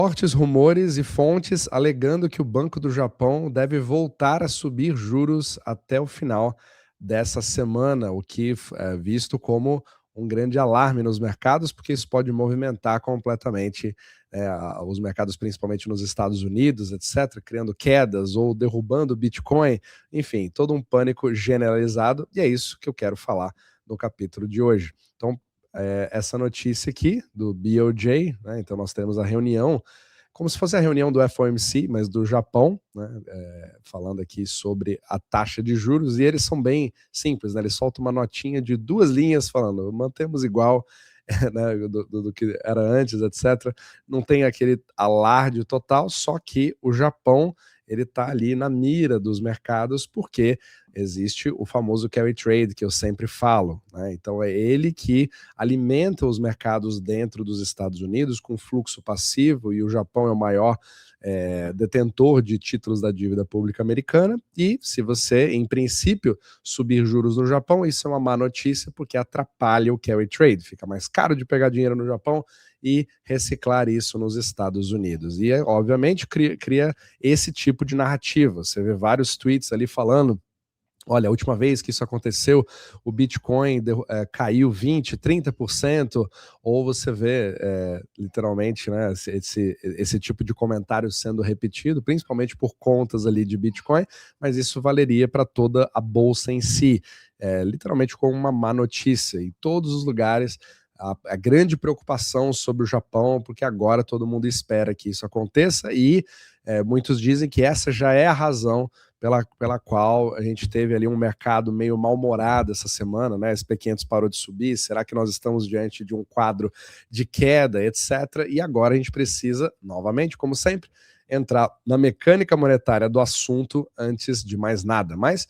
Fortes rumores e fontes alegando que o Banco do Japão deve voltar a subir juros até o final dessa semana, o que é visto como um grande alarme nos mercados, porque isso pode movimentar completamente os mercados, principalmente nos Estados Unidos, etc., criando quedas ou derrubando o Bitcoin, enfim, todo um pânico generalizado, e é isso que eu quero falar no capítulo de hoje. Então, essa notícia aqui do BOJ, né? Então nós temos a reunião, como se fosse a reunião do FOMC, mas do Japão, né? Falando aqui sobre a taxa de juros, e eles são bem simples, né? Eles soltam uma notinha de 2 linhas falando, mantemos igual, né, do que era antes, etc. Não tem aquele alarde total, só que o Japão ele está ali na mira dos mercados porque existe o famoso carry trade que eu sempre falo, né? Então é ele que alimenta os mercados dentro dos Estados Unidos com fluxo passivo, e o Japão é o maior detentor de títulos da dívida pública americana, e se você, em princípio, subir juros no Japão, isso é uma má notícia porque atrapalha o carry trade, fica mais caro de pegar dinheiro no Japão e reciclar isso nos Estados Unidos. E, obviamente, cria esse tipo de narrativa. Você vê vários tweets ali falando: olha, a última vez que isso aconteceu, o Bitcoin caiu 20%, 30%, ou você vê literalmente, né, esse tipo de comentário sendo repetido, principalmente por contas ali de Bitcoin, mas isso valeria para toda a bolsa em si, literalmente como uma má notícia. Em todos os lugares, a grande preocupação sobre o Japão, porque agora todo mundo espera que isso aconteça, e muitos dizem que essa já é a razão pela qual a gente teve ali um mercado meio mal-humorado essa semana, né? SP500 parou de subir, será que nós estamos diante de um quadro de queda, etc. E agora a gente precisa, novamente, como sempre, entrar na mecânica monetária do assunto antes de mais nada. Mas,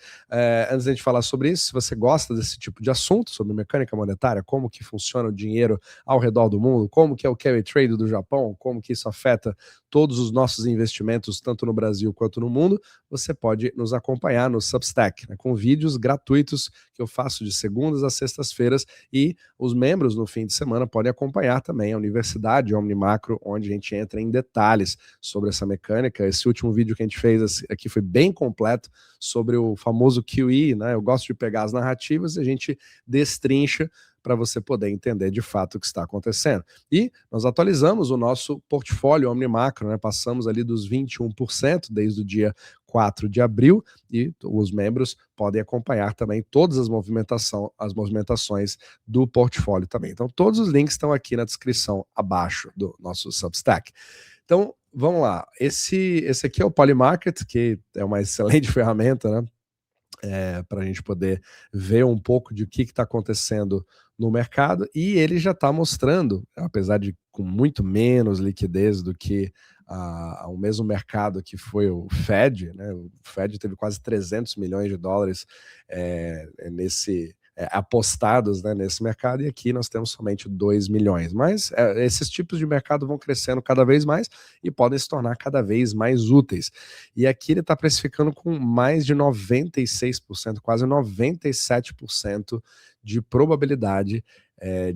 antes da gente falar sobre isso, se você gosta desse tipo de assunto, sobre mecânica monetária, como que funciona o dinheiro ao redor do mundo, como que é o carry trade do Japão, como que isso afeta todos os nossos investimentos, tanto no Brasil quanto no mundo, você pode nos acompanhar no Substack, né, com vídeos gratuitos que eu faço de segundas a sextas-feiras, e os membros no fim de semana podem acompanhar também a Universidade Omnimacro, onde a gente entra em detalhes sobre essa mecânica. Esse último vídeo que a gente fez aqui foi bem completo sobre o famoso QE, né? Eu gosto de pegar as narrativas e a gente destrincha para você poder entender de fato o que está acontecendo. E nós atualizamos o nosso portfólio Omnimacro, né? Passamos ali dos 21% desde o dia 4 de abril, e os membros podem acompanhar também todas as movimentações do portfólio também. Então todos os links estão aqui na descrição abaixo do nosso Substack. Então vamos lá, esse aqui é o Polymarket, que é uma excelente ferramenta, né? Para a gente poder ver um pouco de o que está acontecendo no mercado, e ele já está mostrando, apesar de com muito menos liquidez do que o mesmo mercado que foi o Fed, né? O Fed teve quase 300 milhões de dólares apostados, né, nesse mercado, e aqui nós temos somente 2 milhões. Mas esses tipos de mercado vão crescendo cada vez mais e podem se tornar cada vez mais úteis. E aqui ele está precificando com mais de 96%, quase 97% de probabilidade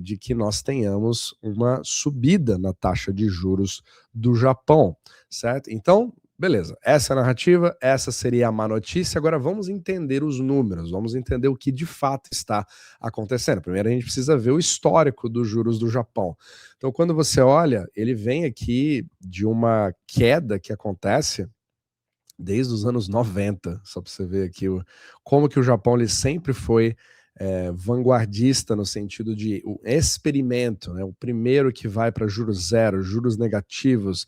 de que nós tenhamos uma subida na taxa de juros do Japão, certo? Então, beleza, essa é a narrativa, essa seria a má notícia. Agora vamos entender os números, vamos entender o que de fato está acontecendo. Primeiro a gente precisa ver o histórico dos juros do Japão. Então quando você olha, ele vem aqui de uma queda que acontece desde os anos 90, só para você ver aqui como que o Japão ele sempre foi vanguardista no sentido de o experimento, né, o primeiro que vai para juros zero, juros negativos.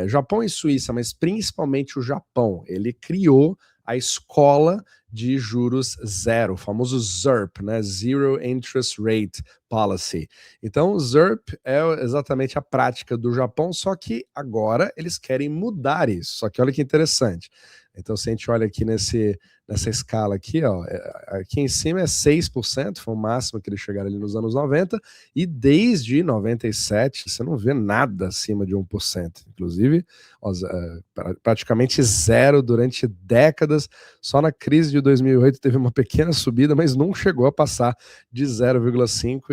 Japão e Suíça, mas principalmente o Japão, ele criou a escola de juros zero, o famoso ZIRP, né? Zero Interest Rate Policy. Então, o ZIRP é exatamente a prática do Japão, só que agora eles querem mudar isso. Só que olha que interessante. Então, se a gente olha aqui nessa escala aqui, ó, aqui em cima é 6%, foi o máximo que eles chegaram ali nos anos 90, e desde 97 você não vê nada acima de 1%. Inclusive, praticamente zero durante décadas. Só na crise de desde 2008 teve uma pequena subida, mas não chegou a passar de 0,5,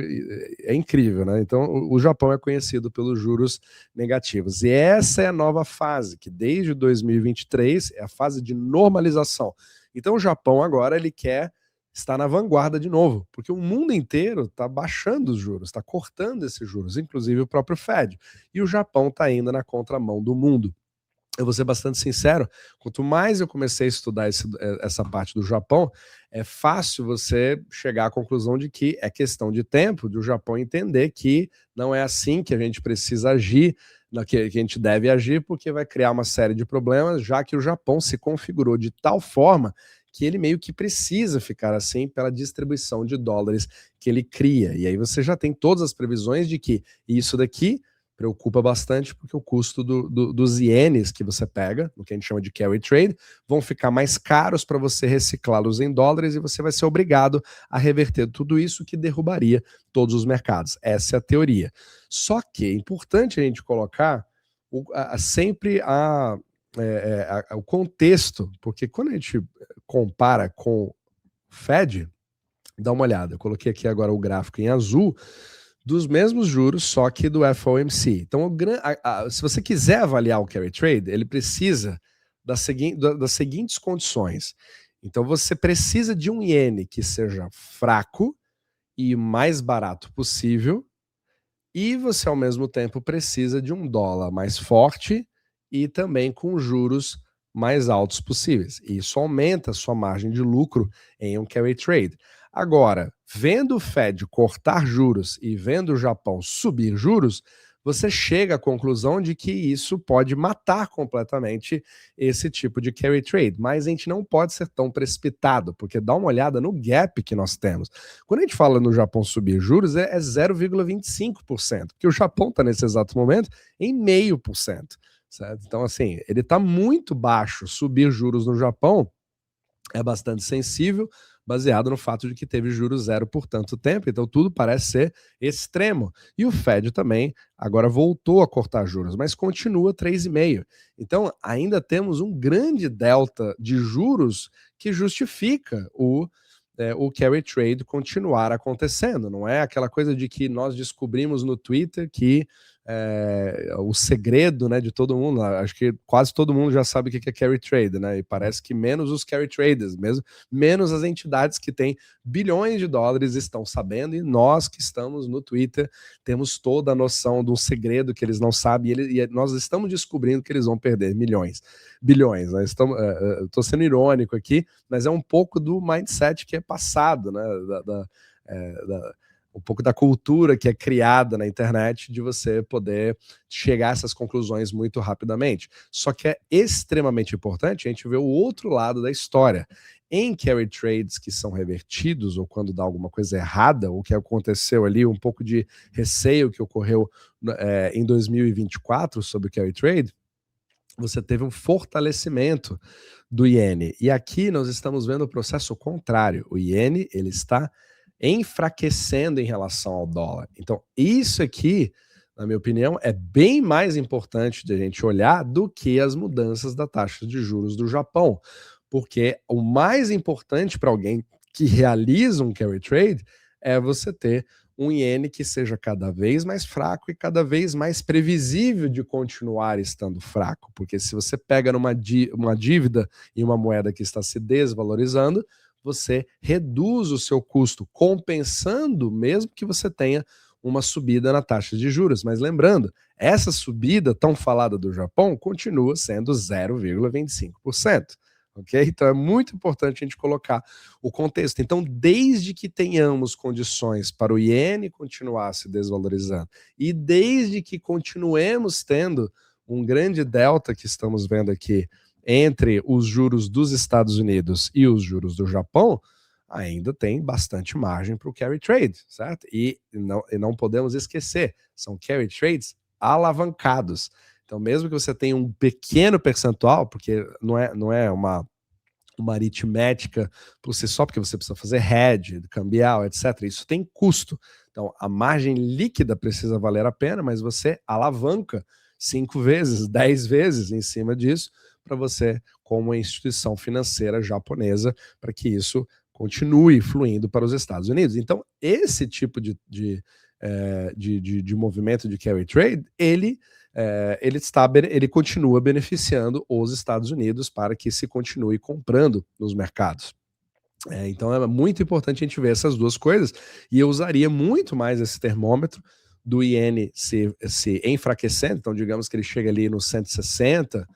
é incrível, né? Então o Japão é conhecido pelos juros negativos. E essa é a nova fase, que desde 2023 é a fase de normalização. Então o Japão agora ele quer estar na vanguarda de novo, porque o mundo inteiro está baixando os juros, está cortando esses juros, inclusive o próprio Fed. E o Japão está indo na contramão do mundo. Eu vou ser bastante sincero, quanto mais eu comecei a estudar essa parte do Japão, é fácil você chegar à conclusão de que é questão de tempo de o Japão entender que não é assim que a gente precisa agir, que a gente deve agir, porque vai criar uma série de problemas, já que o Japão se configurou de tal forma que ele meio que precisa ficar assim pela distribuição de dólares que ele cria. E aí você já tem todas as previsões de que isso daqui preocupa bastante, porque o custo dos ienes que você pega, no que a gente chama de carry trade, vão ficar mais caros para você reciclá-los em dólares e você vai ser obrigado a reverter tudo isso, que derrubaria todos os mercados. Essa é a teoria. Só que é importante a gente colocar sempre o contexto, porque quando a gente compara com o Fed, dá uma olhada, eu coloquei aqui agora o gráfico em azul, dos mesmos juros, só que do FOMC. Então, se você quiser avaliar o carry trade, ele precisa das seguintes condições. Então, você precisa de um iene que seja fraco e mais barato possível, e você, ao mesmo tempo, precisa de um dólar mais forte e também com juros mais altos possíveis. Isso aumenta a sua margem de lucro em um carry trade. Agora, vendo o Fed cortar juros e vendo o Japão subir juros, você chega à conclusão de que isso pode matar completamente esse tipo de carry trade. Mas a gente não pode ser tão precipitado, porque dá uma olhada no gap que nós temos. Quando a gente fala no Japão subir juros, é 0,25%, porque o Japão está nesse exato momento em 0,5%. Certo? Então, assim, ele está muito baixo. Subir juros no Japão é bastante sensível, baseado no fato de que teve juros zero por tanto tempo, então tudo parece ser extremo. E o Fed também agora voltou a cortar juros, mas continua 3,5. Então ainda temos um grande delta de juros que justifica o carry trade continuar acontecendo. Não é aquela coisa de que nós descobrimos no Twitter que o segredo, né, de todo mundo, acho que quase todo mundo já sabe o que é carry trade, né, e parece que menos os carry traders, menos as entidades que têm bilhões de dólares estão sabendo, e nós que estamos no Twitter temos toda a noção de um segredo que eles não sabem, e nós estamos descobrindo que eles vão perder bilhões, né? Estou sendo irônico aqui, mas é um pouco do mindset que é passado, né, um pouco da cultura que é criada na internet de você poder chegar a essas conclusões muito rapidamente. Só que é extremamente importante a gente ver o outro lado da história. Em carry trades que são revertidos, ou quando dá alguma coisa errada, o que aconteceu ali, um pouco de receio que ocorreu em 2024 sobre o carry trade, você teve um fortalecimento do iene. E aqui nós estamos vendo o processo contrário. O iene ele está enfraquecendo em relação ao dólar. Então, isso aqui, na minha opinião, é bem mais importante de a gente olhar do que as mudanças da taxa de juros do Japão. Porque o mais importante para alguém que realiza um carry trade é você ter um iene que seja cada vez mais fraco e cada vez mais previsível de continuar estando fraco. Porque se você pega uma dívida e uma moeda que está se desvalorizando, você reduz o seu custo, compensando mesmo que você tenha uma subida na taxa de juros. Mas lembrando, essa subida tão falada do Japão continua sendo 0,25%. Ok? Então é muito importante a gente colocar o contexto. Então, desde que tenhamos condições para o iene continuar se desvalorizando e desde que continuemos tendo um grande delta que estamos vendo aqui entre os juros dos Estados Unidos e os juros do Japão, ainda tem bastante margem para o carry trade, certo? E não podemos esquecer, são carry trades alavancados. Então, mesmo que você tenha um pequeno percentual, porque não é uma aritmética por si só, porque você precisa fazer hedge, cambial, etc. Isso tem custo. Então, a margem líquida precisa valer a pena, mas você alavanca 5 vezes, 10 vezes em cima disso, para você, como instituição financeira japonesa, para que isso continue fluindo para os Estados Unidos. Então, esse tipo de movimento de carry trade, ele continua beneficiando os Estados Unidos para que se continue comprando nos mercados. Então é muito importante a gente ver essas duas coisas, e eu usaria muito mais esse termômetro do iene se enfraquecendo. Então digamos que ele chega ali no 160,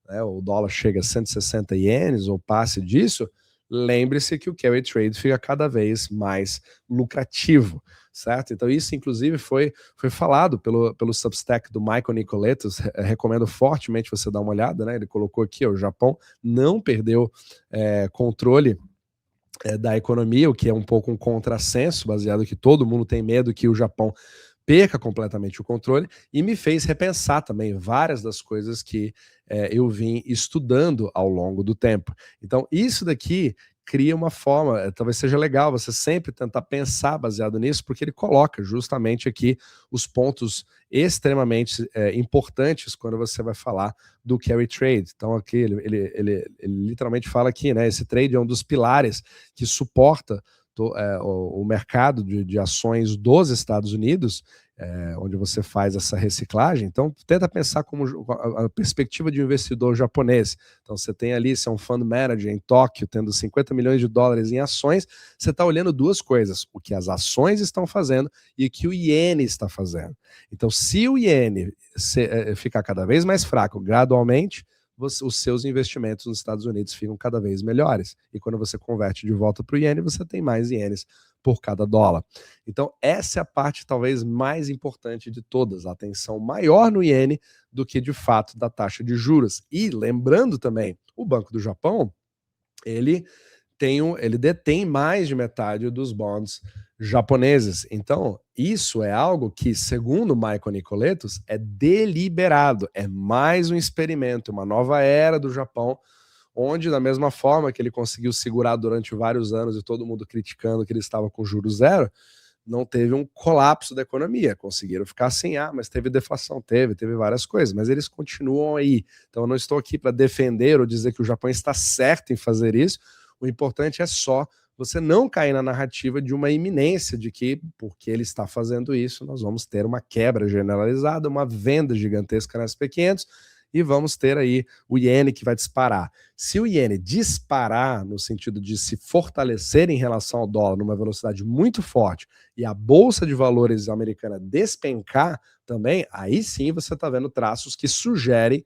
né, o dólar chega a 160 ienes ou passe disso, lembre-se que o carry trade fica cada vez mais lucrativo, certo? Então isso inclusive foi falado pelo Substack do Michael Nicoletos, recomendo fortemente você dar uma olhada, né? Ele colocou aqui, o Japão não perdeu controle da economia, o que é um pouco um contrassenso, baseado que todo mundo tem medo que o Japão perca completamente o controle, e me fez repensar também várias das coisas que eu vim estudando ao longo do tempo. Então, isso daqui cria uma forma, talvez seja legal você sempre tentar pensar baseado nisso, porque ele coloca justamente aqui os pontos extremamente importantes quando você vai falar do carry trade. Então aqui ele literalmente fala aqui, né, esse trade é um dos pilares que suporta o mercado de ações dos Estados Unidos, onde você faz essa reciclagem. Então, tenta pensar como a perspectiva de um investidor japonês. Então, você tem ali, se é um fund manager em Tóquio, tendo 50 milhões de dólares em ações, você está olhando duas coisas: o que as ações estão fazendo e o que o iene está fazendo. Então, se o iene ficar cada vez mais fraco gradualmente, os seus investimentos nos Estados Unidos ficam cada vez melhores. E quando você converte de volta para o iene, você tem mais ienes por cada dólar. Então, essa é a parte talvez mais importante de todas, a atenção maior no iene do que de fato da taxa de juros. E lembrando também, o Banco do Japão, ele detém mais de metade dos bonds japoneses. Então, isso é algo que, segundo Michael Nicoletos, é deliberado, é mais um experimento, uma nova era do Japão, onde, da mesma forma que ele conseguiu segurar durante vários anos e todo mundo criticando que ele estava com juros zero, não teve um colapso da economia. Conseguiram ficar sem mas teve deflação, teve várias coisas, mas eles continuam aí. Então eu não estou aqui para defender ou dizer que o Japão está certo em fazer isso. O importante é só você não cair na narrativa de uma iminência de que, porque ele está fazendo isso, nós vamos ter uma quebra generalizada, uma venda gigantesca na SP500, e vamos ter aí o iene que vai disparar. Se o iene disparar no sentido de se fortalecer em relação ao dólar numa velocidade muito forte e a bolsa de valores americana despencar também, aí sim você está vendo traços que sugerem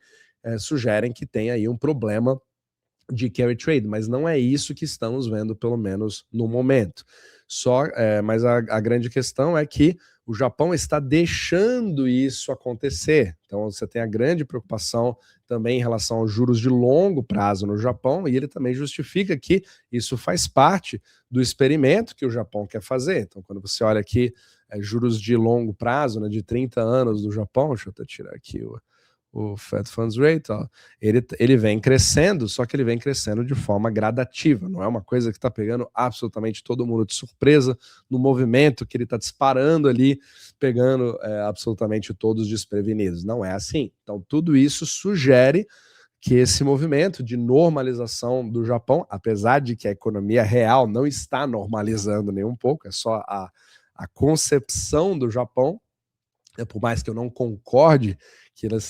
que tem aí um problema de carry trade, mas não é isso que estamos vendo, pelo menos no momento. Mas a grande questão é que o Japão está deixando isso acontecer. Então você tem a grande preocupação também em relação aos juros de longo prazo no Japão, e ele também justifica que isso faz parte do experimento que o Japão quer fazer. Então quando você olha aqui juros de longo prazo, né, de 30 anos do Japão, deixa eu até tirar aqui o Fed Funds Rate, ó, ele vem crescendo, só que ele vem crescendo de forma gradativa, não é uma coisa que está pegando absolutamente todo mundo de surpresa no movimento que ele está disparando ali, pegando absolutamente todos desprevenidos. Não é assim. Então tudo isso sugere que esse movimento de normalização do Japão, apesar de que a economia real não está normalizando nem um pouco, é só a concepção do Japão, por mais que eu não concorde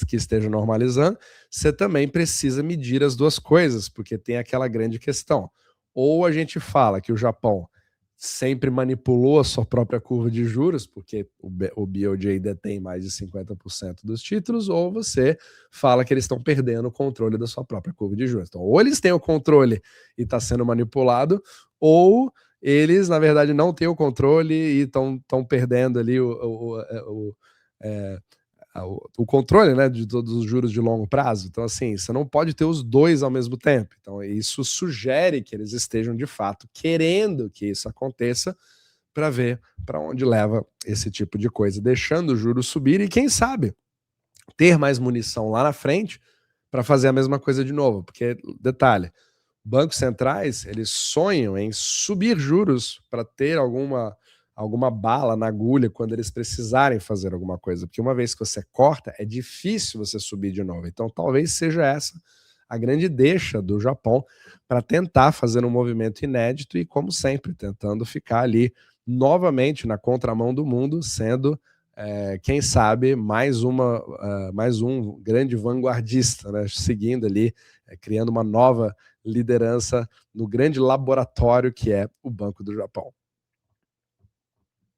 que esteja normalizando, você também precisa medir as duas coisas, porque tem aquela grande questão. Ou a gente fala que o Japão sempre manipulou a sua própria curva de juros, porque o BOJ detém mais de 50% dos títulos, ou você fala que eles estão perdendo o controle da sua própria curva de juros. Então, ou eles têm o controle e está sendo manipulado, ou eles, na verdade, não têm o controle e estão perdendo ali o controle, né, de todos os juros de longo prazo. Então, assim, você não pode ter os dois ao mesmo tempo. Então, isso sugere que eles estejam, de fato, querendo que isso aconteça para ver para onde leva esse tipo de coisa, deixando os juros subir e, quem sabe, ter mais munição lá na frente para fazer a mesma coisa de novo. Porque, detalhe, bancos centrais, eles sonham em subir juros para ter alguma bala na agulha quando eles precisarem fazer alguma coisa, porque uma vez que você corta, é difícil você subir de novo. Então talvez seja essa a grande deixa do Japão para tentar fazer um movimento inédito e, como sempre, tentando ficar ali novamente na contramão do mundo, sendo, quem sabe, mais um grande vanguardista, né, seguindo ali, criando uma nova liderança no grande laboratório que é o Banco do Japão.